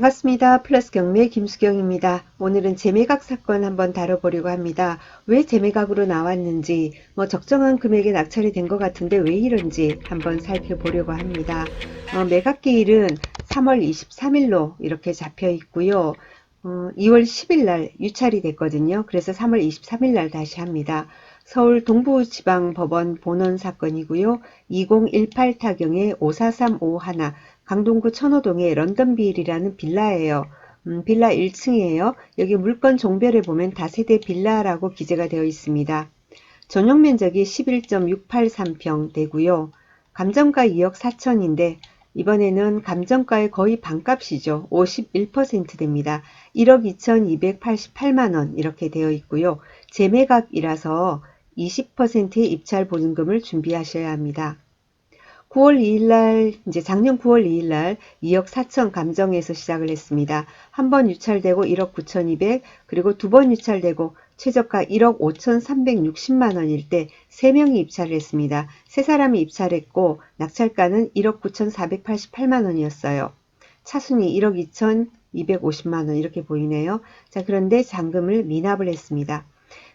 반갑습니다. 플러스 경매 김수경입니다. 오늘은 재매각 사건 한번 다뤄보려고 합니다. 왜 재매각으로 나왔는지, 적정한 금액에 낙찰이 된 것 같은데 왜 이런지 한번 살펴보려고 합니다. 매각기일은 3월 23일로 이렇게 잡혀 있고요. 2월 10일 날 유찰이 됐거든요. 그래서 3월 23일 날 다시 합니다. 서울 동부지방법원 본원 사건이고요. 2018 타경의 54351 강동구 천호동의 런던빌이라는 빌라예요. 빌라 1층이에요. 여기 물건 종별에 보면 다세대 빌라라고 기재가 되어 있습니다. 전용 면적이 11.683평 되고요. 감정가 2억 4천인데 이번에는 감정가의 거의 반값이죠. 51% 됩니다. 1억 2,288만원 이렇게 되어 있고요. 재매각이라서 20%의 입찰 보증금을 준비하셔야 합니다. 9월 2일날, 이제 작년 9월 2일날 2억 4천 감정에서 시작을 했습니다. 한 번 유찰되고 1억 9,200, 그리고 두 번 유찰되고 최저가 1억 5,360만 원일 때 3명이 입찰을 했습니다. 3사람이 입찰했고 낙찰가는 1억 9,488만 원이었어요. 차순위 1억 2,250만 원 이렇게 보이네요. 자, 그런데 잔금을 미납을 했습니다.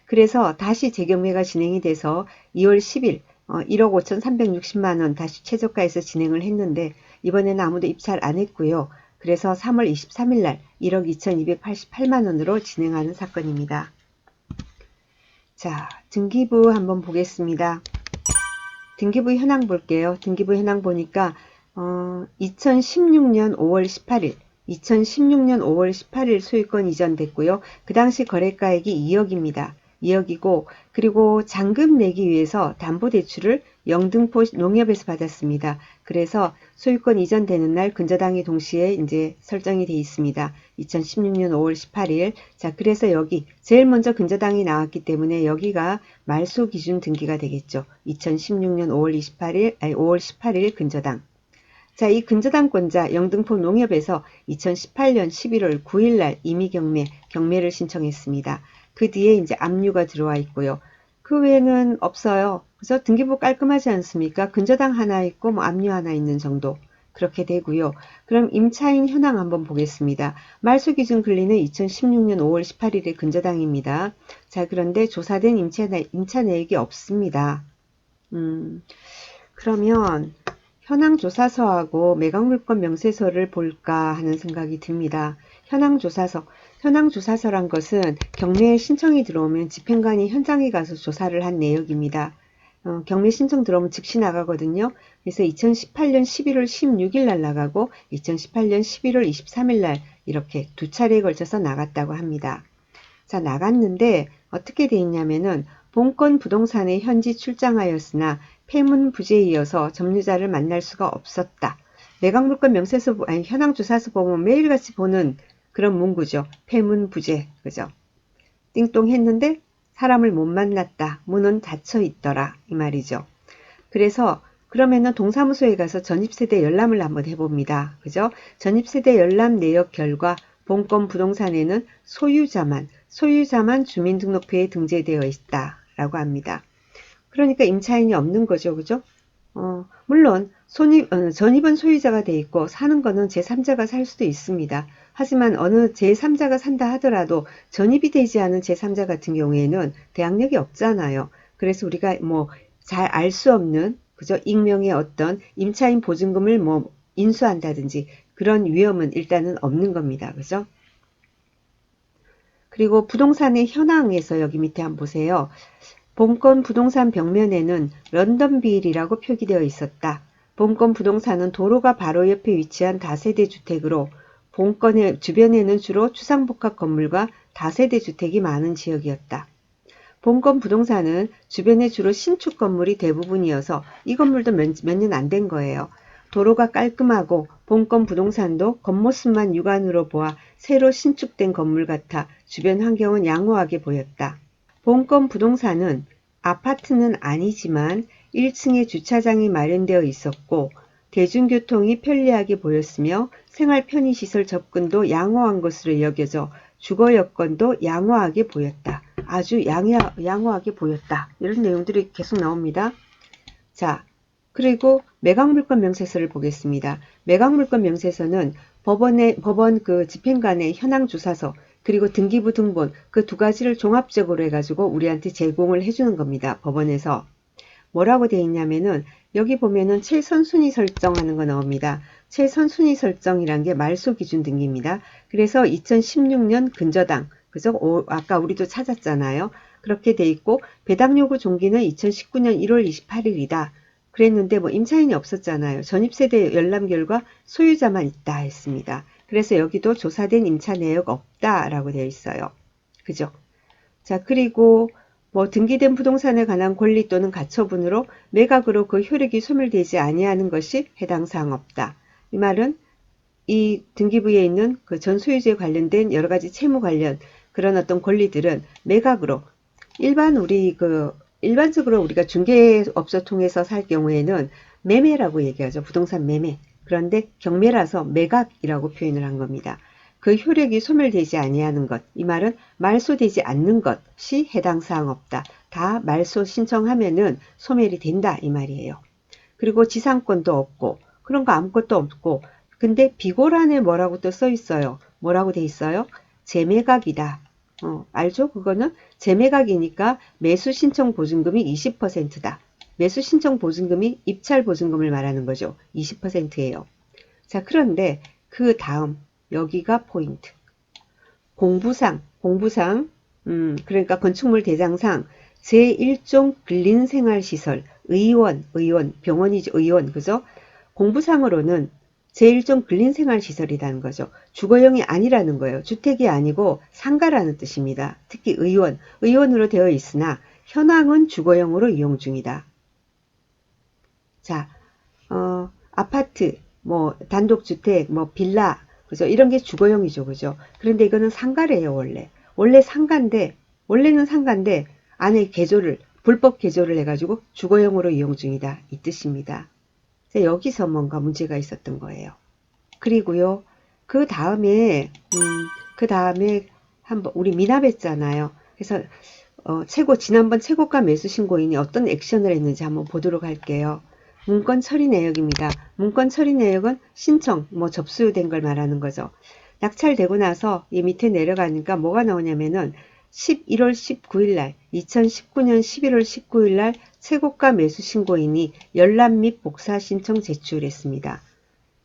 그래서 다시 재경매가 진행이 돼서 2월 10일 1억 5,360만 원 다시 최저가에서 진행을 했는데 이번에는 아무도 입찰 안 했고요. 그래서 3월 23일 날 1억 2,288만 원으로 진행하는 사건입니다. 자, 등기부 한번 보겠습니다. 등기부 현황 볼게요. 등기부 현황 보니까 2016년 5월 18일 2016년 5월 18일 소유권 이전됐고요. 그 당시 거래가액이 2억입니다. 2억이고 그리고 잔금 내기 위해서 담보대출을 영등포 농협에서 받았습니다. 그래서 소유권 이전되는 날 근저당이 동시에 이제 설정이 되어 있습니다. 2016년 5월 18일. 자, 그래서 여기 제일 먼저 근저당이 나왔기 때문에 여기가 말소 기준 등기가 되겠죠. 2016년 5월 28일, 아니 5월 18일 근저당. 자, 이 근저당권자 영등포 농협에서 2018년 11월 9일 날 경매를 신청했습니다. 그 뒤에 이제 압류가 들어와 있고요. 그 외에는 없어요. 그래서 등기부 깔끔하지 않습니까? 근저당 하나 있고 압류 하나 있는 정도. 그렇게 되고요. 그럼 임차인 현황 한번 보겠습니다. 말소기준 근리는 2016년 5월 18일에 근저당입니다. 자, 그런데 조사된 임차 내역이 없습니다. 그러면 현황조사서하고 매각물건 명세서를 볼까 하는 생각이 듭니다. 현황조사서란 것은 경매에 신청이 들어오면 집행관이 현장에 가서 조사를 한 내역입니다. 경매 신청 들어오면 즉시 나가거든요. 그래서 2018년 11월 16일 날 나가고 2018년 11월 23일 날 이렇게 두 차례에 걸쳐서 나갔다고 합니다. 자, 나갔는데 어떻게 돼 있냐면은 본건 부동산에 현지 출장하였으나 폐문 부재에 이어서 점유자를 만날 수가 없었다. 매각물건 명세서, 아니 현황조사서 보면 매일같이 보는 그런 문구죠. 폐문 부재, 그죠? 띵동 했는데 사람을 못 만났다. 문은 닫혀 있더라. 이 말이죠. 그래서 그러면은 동사무소에 가서 전입세대 열람을 한번 해봅니다. 그죠? 전입세대 열람 내역 결과 본건 부동산에는 소유자만 주민등록부에 등재되어 있다. 라고 합니다. 그러니까 임차인이 없는 거죠. 그죠? 물론 전입은 소유자가 돼 있고 사는 거는 제3자가 살 수도 있습니다. 하지만 어느 제3자가 산다 하더라도 전입이 되지 않은 제3자 같은 경우에는 대항력이 없잖아요. 그래서 우리가 잘 알 수 없는 그죠? 익명의 어떤 임차인 보증금을 인수한다든지 그런 위험은 일단은 없는 겁니다. 그죠? 그리고 부동산의 현황에서 여기 밑에 한번 보세요. 본건 부동산 벽면에는 런던빌이라고 표기되어 있었다. 본건 부동산은 도로가 바로 옆에 위치한 다세대 주택으로 본건의 주변에는 주로 주상복합 건물과 다세대 주택이 많은 지역이었다. 본건 부동산은 주변에 주로 신축 건물이 대부분이어서 이 건물도 몇 년 안 된 거예요. 도로가 깔끔하고 본건 부동산도 겉모습만 육안으로 보아 새로 신축된 건물 같아 주변 환경은 양호하게 보였다. 본건 부동산은 아파트는 아니지만 1층에 주차장이 마련되어 있었고 대중교통이 편리하게 보였으며 생활 편의시설 접근도 양호한 것으로 여겨져 주거 여건도 양호하게 보였다. 아주 양호하게 보였다. 이런 내용들이 계속 나옵니다. 자, 그리고 매각물건 명세서를 보겠습니다. 매각물건 명세서는 법원 그 집행관의 현황 주사서 그리고 등기부 등본 그 두 가지를 종합적으로 해가지고 우리한테 제공을 해주는 겁니다. 법원에서. 뭐라고 되어 있냐면은 여기 보면은 최선순위 설정하는 거 나옵니다. 최선순위 설정이란 게 말소 기준 등기입니다. 그래서 2016년 근저당, 그죠? 아까 우리도 찾았잖아요. 그렇게 돼 있고 배당 요구 종기는 2019년 1월 28일이다. 그랬는데 뭐 임차인이 없었잖아요. 전입세대 열람 결과 소유자만 있다 했습니다. 그래서 여기도 조사된 임차 내역 없다라고 되어 있어요. 그죠? 자, 그리고 뭐 등기된 부동산에 관한 권리 또는 가처분으로 매각으로 그 효력이 소멸되지 아니하는 것이 해당 사항 없다. 이 말은 이 등기부에 있는 그 전 소유주에 관련된 여러 가지 채무 관련 그런 어떤 권리들은 매각으로 일반적으로 우리가 중개업소 통해서 살 경우에는 매매라고 얘기하죠. 부동산 매매. 그런데 경매라서 매각이라고 표현을 한 겁니다. 그 효력이 소멸되지 아니하는 것. 이 말은 말소되지 않는 것이 해당 사항 없다. 다 말소 신청하면은 소멸이 된다 이 말이에요. 그리고 지상권도 없고 그런 거 아무것도 없고 근데 비고란에 뭐라고 또 써 있어요. 뭐라고 돼 있어요? 재매각이다. 알죠? 그거는 재매각이니까 매수 신청 보증금이 20%다. 매수 신청 보증금이 입찰 보증금을 말하는 거죠. 20%예요. 자, 그런데 그 다음 여기가 포인트. 공부상, 그러니까 건축물 대장상 제1종 근린생활시설, 의원, 병원이죠, 의원, 그죠? 공부상으로는 제1종 근린생활시설이라는 거죠. 주거용이 아니라는 거예요. 주택이 아니고 상가라는 뜻입니다. 특히 의원으로 되어 있으나 현황은 주거용으로 이용 중이다. 자, 아파트, 뭐 단독주택, 뭐 빌라, 그죠? 이런 게 주거용이죠, 그죠? 그런데 이거는 상가래요, 원래. 원래는 상가인데 안에 불법 개조를 해가지고 주거용으로 이용 중이다. 이 뜻입니다. 여기서 뭔가 문제가 있었던 거예요. 그리고요, 그 다음에 한번 우리 미납했잖아요. 그래서 지난번 최고가 매수 신고인이 어떤 액션을 했는지 한번 보도록 할게요. 문건 처리 내역입니다. 문건 처리 내역은 신청, 뭐 접수된 걸 말하는 거죠. 낙찰되고 나서 이 밑에 내려가니까 뭐가 나오냐면은 11월 19일 날, 2019년 11월 19일 날 최고가 매수 신고인이 열람 및 복사 신청 제출했습니다.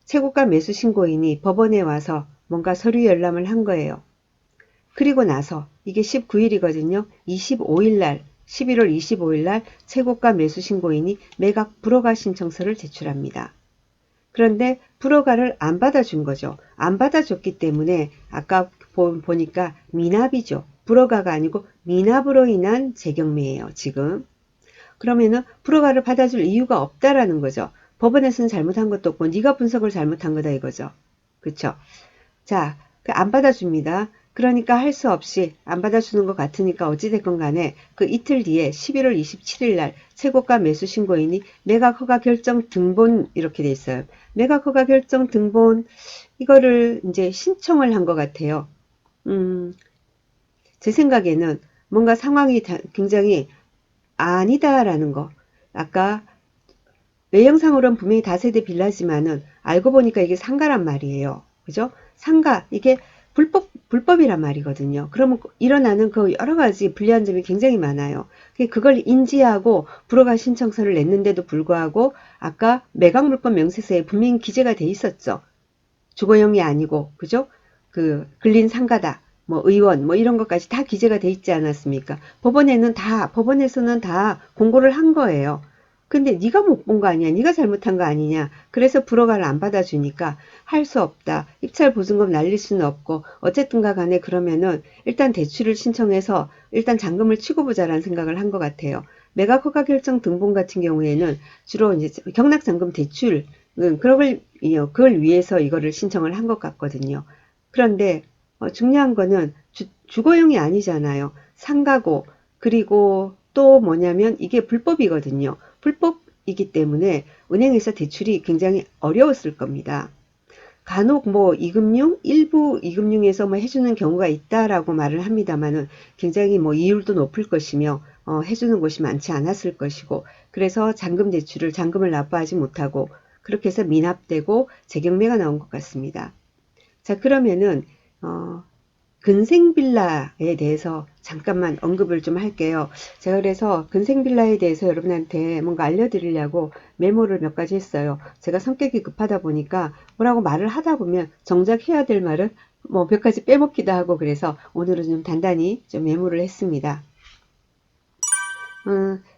최고가 매수 신고인이 법원에 와서 뭔가 서류 열람을 한 거예요. 그리고 나서 이게 19일이거든요. 25일 날 11월 25일 날 최고가 매수 신고인이 매각 불허가 신청서를 제출합니다. 그런데 불허가를 안 받아준 거죠. 안 받아줬기 때문에 아까 보니까 미납이죠. 불허가가 아니고 미납으로 인한 재경매예요. 지금. 그러면은 불허가를 받아줄 이유가 없다라는 거죠. 법원에서는 잘못한 것도 없고 네가 분석을 잘못한 거다 이거죠. 그쵸? 자, 안 받아줍니다. 그러니까 할 수 없이 안 받아주는 것 같으니까 어찌됐건 간에 그 이틀 뒤에 11월 27일 날 최고가 매수 신고인이 매각 허가 결정 등본 이렇게 돼 있어요. 매각 허가 결정 등본 이거를 이제 신청을 한 것 같아요. 제 생각에는 뭔가 상황이 굉장히 아니다라는 거. 아까 외형상으로는 분명히 다세대 빌라지만은 알고 보니까 이게 상가란 말이에요. 그죠? 상가, 이게 불법이란 말이거든요. 그러면 일어나는 그 여러 가지 불리한 점이 굉장히 많아요. 그걸 인지하고 불허가 신청서를 냈는데도 불구하고 아까 매각물권 명세서에 분명히 기재가 돼 있었죠. 주거용이 아니고, 그죠? 그 근린 상가다. 뭐 의원 뭐 이런 것까지 다 기재가 돼 있지 않았습니까? 법원에서는 다 공고를 한 거예요. 근데 네가 못 본 거 아니야? 네가 잘못한 거 아니냐? 그래서 불허가를 안 받아주니까 할 수 없다. 입찰 보증금 날릴 수는 없고 어쨌든가 간에 그러면은 일단 대출을 신청해서 일단 잔금을 치고 보자라는 생각을 한 것 같아요. 매각 허가 결정 등본 같은 경우에는 주로 이제 경락 잔금 대출 그걸 위해서 이거를 신청을 한 것 같거든요. 그런데 중요한 거는 주거용이 아니잖아요. 상가고 그리고 또 뭐냐면 이게 불법이거든요. 불법이기 때문에 은행에서 대출이 굉장히 어려웠을 겁니다. 간혹 뭐 일부 이금융에서 뭐 해주는 경우가 있다라고 말을 합니다만은 굉장히 뭐 이율도 높을 것이며 해주는 곳이 많지 않았을 것이고 그래서 잔금을 납부하지 못하고 그렇게 해서 미납되고 재경매가 나온 것 같습니다. 자, 그러면은 근생빌라에 대해서 잠깐만 언급을 좀 할게요. 제가 그래서 근생빌라에 대해서 여러분한테 뭔가 알려드리려고 메모를 몇 가지 했어요. 제가 성격이 급하다 보니까 뭐라고 말을 하다 보면 정작 해야 될 말을 뭐 몇 가지 빼먹기도 하고, 그래서 오늘은 좀 단단히 좀 메모를 했습니다.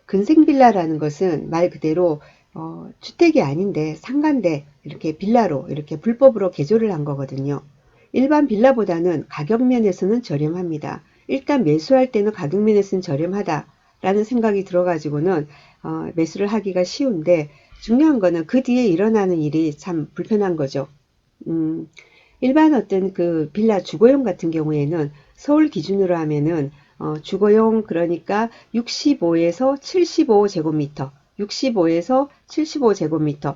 근생빌라라는 것은 말 그대로 주택이 아닌데 상가인데 이렇게 빌라로 이렇게 불법으로 개조를 한 거거든요. 일반 빌라보다는 가격 면에서는 저렴합니다. 일단 매수할 때는 가격 면에서는 저렴하다라는 생각이 들어가지고는 매수를 하기가 쉬운데, 중요한 거는 그 뒤에 일어나는 일이 참 불편한 거죠. 음, 일반 어떤 그 빌라 주거용 같은 경우에는 서울 기준으로 하면은 주거용 그러니까 65에서 75제곱미터, 65에서 75제곱미터,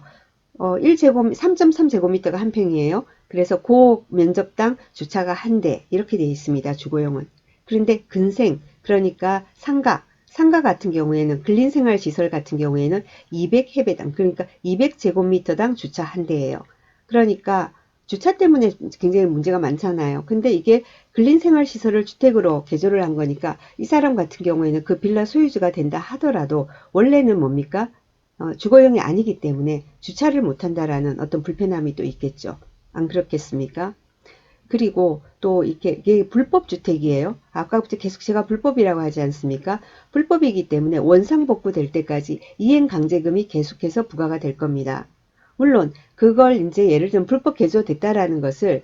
1제곱 3.3제곱미터가 한 평이에요. 그래서 그 면적당 주차가 한 대 이렇게 되어 있습니다. 주거용은. 그런데 근생 그러니까 상가 같은 경우에는 근린생활시설 같은 경우에는 200해배당 그러니까 200제곱미터당 주차 한 대예요. 그러니까 주차 때문에 굉장히 문제가 많잖아요. 근데 이게 근린생활시설을 주택으로 개조를 한 거니까 이 사람 같은 경우에는 그 빌라 소유주가 된다 하더라도 원래는 뭡니까? 주거용이 아니기 때문에 주차를 못한다라는 어떤 불편함이 또 있겠죠. 안 그렇겠습니까? 그리고 또 이게 불법 주택이에요. 아까부터 계속 제가 불법이라고 하지 않습니까? 불법이기 때문에 원상복구 될 때까지 이행강제금이 계속해서 부과가 될 겁니다. 물론 그걸 이제 예를 들면 불법 개조됐다라는 것을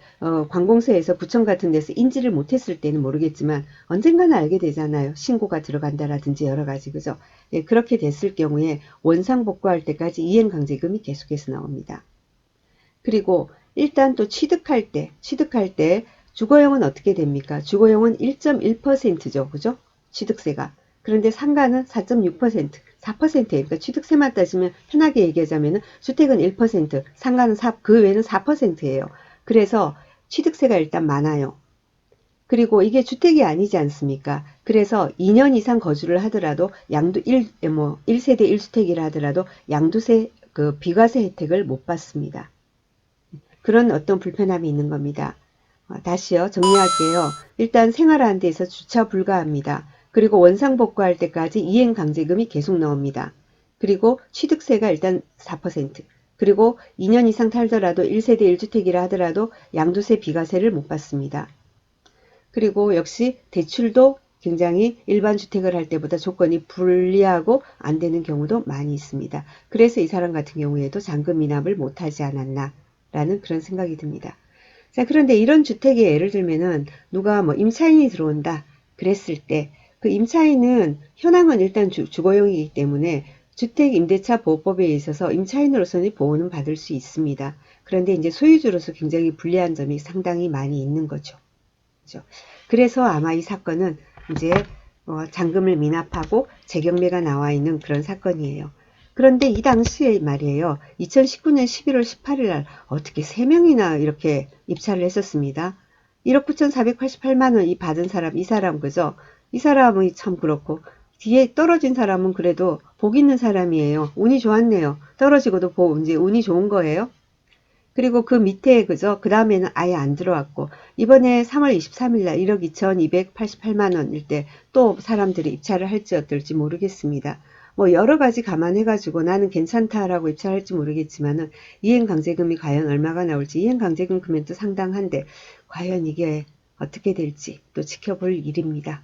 관공서에서 구청 같은 데서 인지를 못했을 때는 모르겠지만 언젠가는 알게 되잖아요. 신고가 들어간다라든지 여러 가지, 그죠? 예, 그렇게 됐을 경우에 원상복구할 때까지 이행강제금이 계속해서 나옵니다. 그리고 일단 또 취득할 때 주거용은 어떻게 됩니까? 주거용은 1.1%죠. 그죠? 취득세가. 그런데 상가는 4.6%, 4%예요. 그러니까 취득세만 따지면 편하게 얘기하자면 주택은 1%, 상가는 그 외에는 4%예요. 그래서 취득세가 일단 많아요. 그리고 이게 주택이 아니지 않습니까? 그래서 2년 이상 거주를 하더라도 양도 1세대 1주택이라 하더라도 양도세 그 비과세 혜택을 못 받습니다. 그런 어떤 불편함이 있는 겁니다. 다시요, 정리할게요. 일단 생활하는 데에서 주차 불가합니다. 그리고 원상복구할 때까지 이행강제금이 계속 나옵니다. 그리고 취득세가 일단 4%, 그리고 2년 이상 살더라도 1세대 1주택이라 하더라도 양도세 비과세를 못 받습니다. 그리고 역시 대출도 굉장히 일반 주택을 할 때보다 조건이 불리하고 안 되는 경우도 많이 있습니다. 그래서 이 사람 같은 경우에도 잔금 미납을 못하지 않았나 라는 그런 생각이 듭니다. 자, 그런데 이런 주택에 예를 들면은 누가 뭐 임차인이 들어온다 그랬을 때 그 임차인은 현황은 일단 주거용이기 때문에 주택임대차 보호법에 있어서 임차인으로서는 보호는 받을 수 있습니다. 그런데 이제 소유주로서 굉장히 불리한 점이 상당히 많이 있는 거죠. 그죠? 그래서 아마 이 사건은 이제 잔금을 미납하고 재경매가 나와 있는 그런 사건이에요. 그런데 이 당시에 말이에요. 2019년 11월 18일 날 어떻게 3명이나 이렇게 입찰을 했었습니다. 1억 9,488만 원 이 받은 사람, 이 사람, 그죠? 이 사람이 참 그렇고, 뒤에 떨어진 사람은 그래도 복 있는 사람이에요. 운이 좋았네요. 떨어지고도 이제 운이 좋은 거예요. 그리고 그 밑에 그죠? 그 다음에는 아예 안 들어왔고, 이번에 3월 23일 날 1억 2,288만 원일 때 또 사람들이 입찰을 할지 어떨지 모르겠습니다. 뭐 여러 가지 감안해가지고 나는 괜찮다라고 입찰할지 모르겠지만은 이행강제금이 과연 얼마가 나올지, 이행강제금 금액도 상당한데 과연 이게 어떻게 될지 또 지켜볼 일입니다.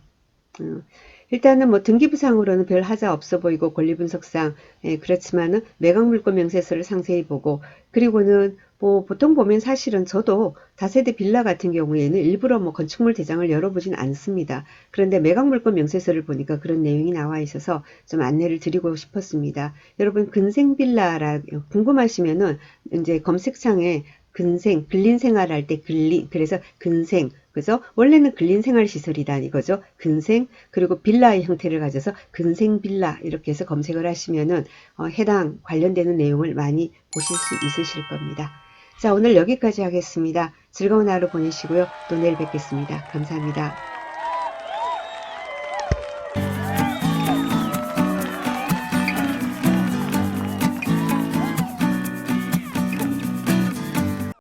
일단은 뭐 등기부상으로는 별 하자 없어 보이고 권리분석상 그렇지만은 매각물권 명세서를 상세히 보고, 그리고는 뭐 보통 보면 사실은 저도 다세대 빌라 같은 경우에는 일부러 뭐 건축물 대장을 열어보진 않습니다. 그런데 매각물권 명세서를 보니까 그런 내용이 나와 있어서 좀 안내를 드리고 싶었습니다. 여러분 근생빌라라 궁금하시면은 이제 검색창에 근린 생활할 때 그래서 근생, 그죠? 원래는 근린 생활 시설이다 이거죠. 근생, 그리고 빌라의 형태를 가져서 근생 빌라 이렇게 해서 검색을 하시면은 해당 관련되는 내용을 많이 보실 수 있으실 겁니다. 자, 오늘 여기까지 하겠습니다. 즐거운 하루 보내시고요. 또 내일 뵙겠습니다. 감사합니다.